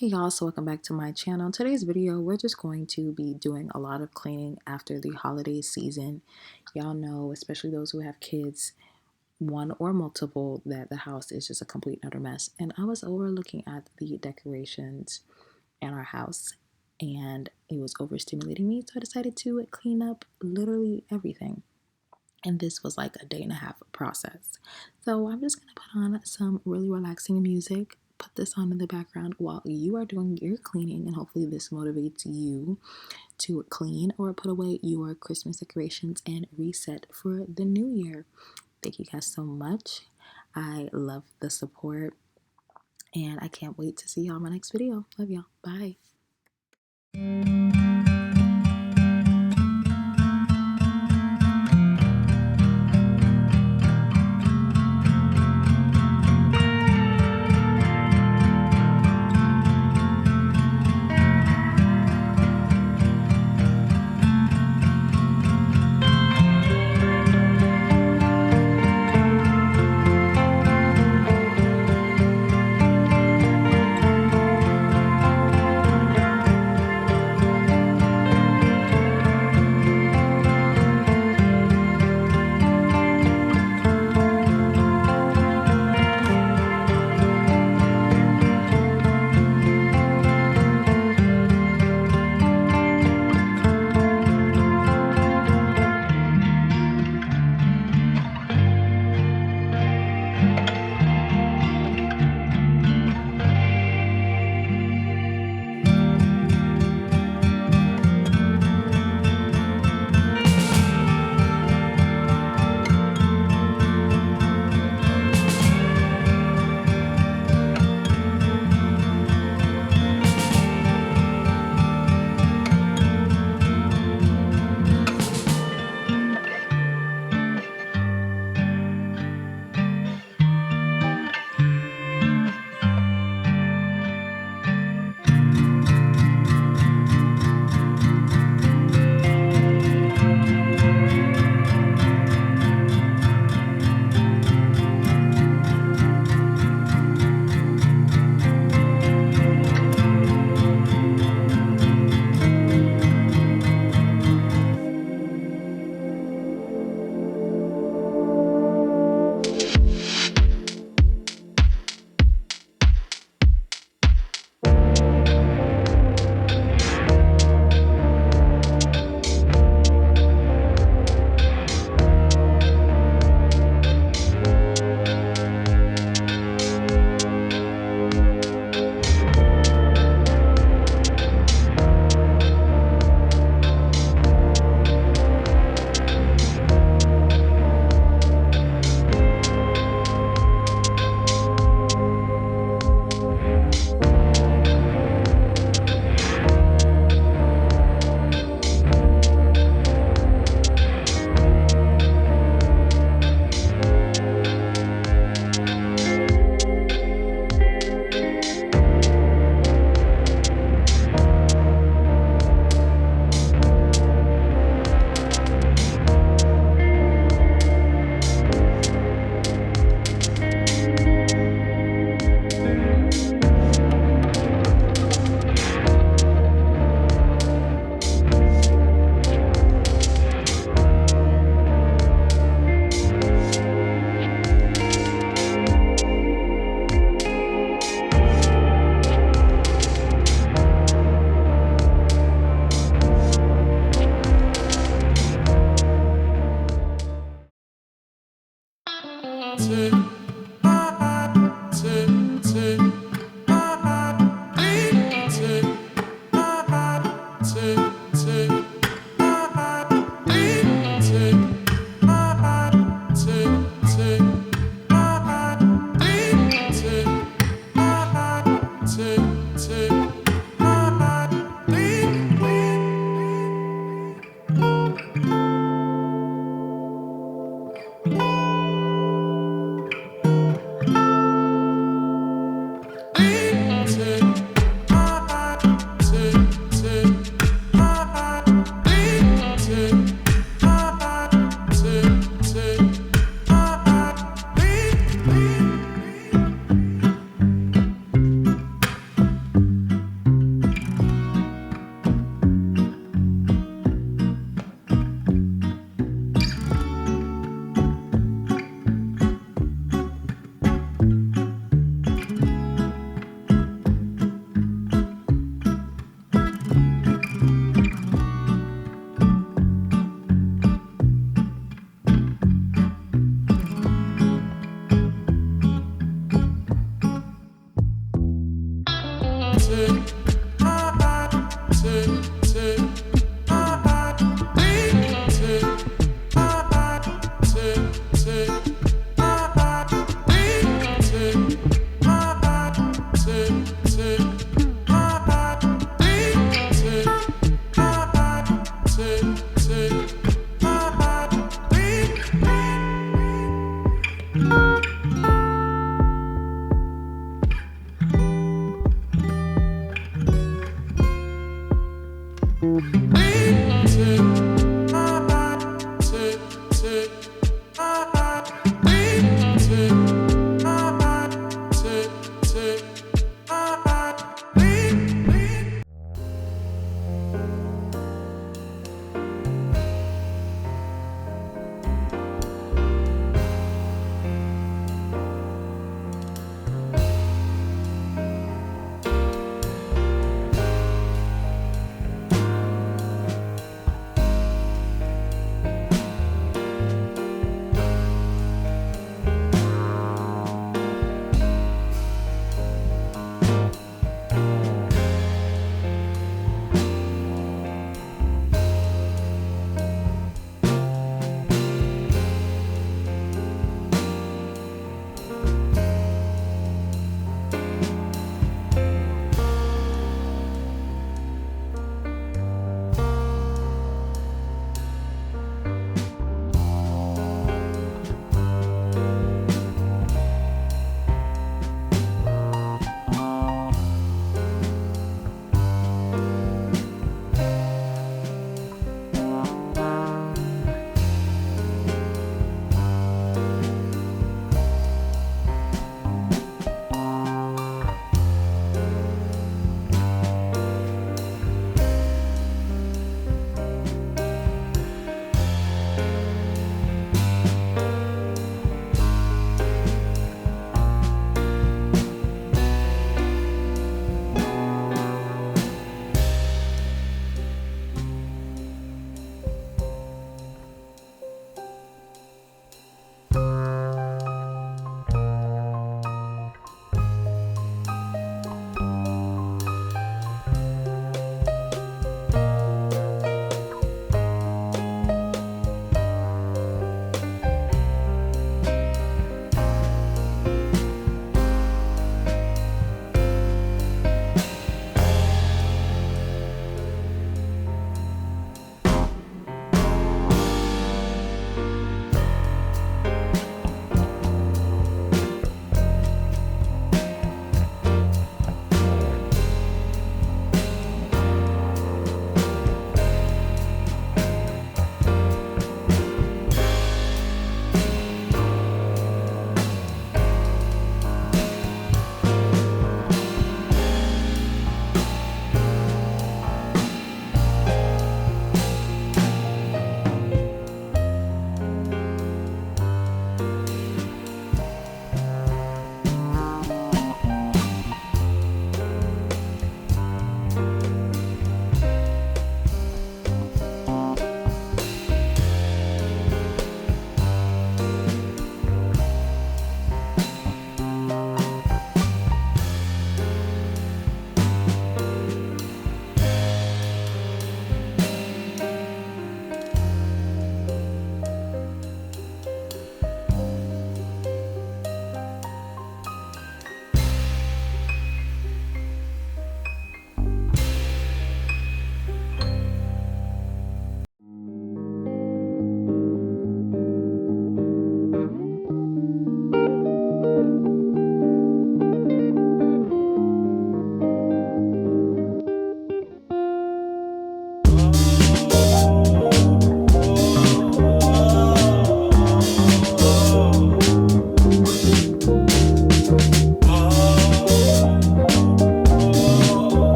Hey y'all, so welcome back to my channel. Today's video, we're just going to be doing a lot of cleaning after the holiday season. Y'all know, especially those who have kids, one or multiple, that the house is just a complete and utter mess. And I was over looking at the decorations in our house and it was overstimulating me. So I decided to clean up literally everything. And this was like a day and a half process. So I'm just gonna put on some really relaxing music, put this on in the background while you are doing your cleaning, and hopefully this motivates you to clean or put away your Christmas decorations and reset for the new year. Thank you guys so much. I love the support and I can't wait to see y'all in my next video. Love y'all. Bye.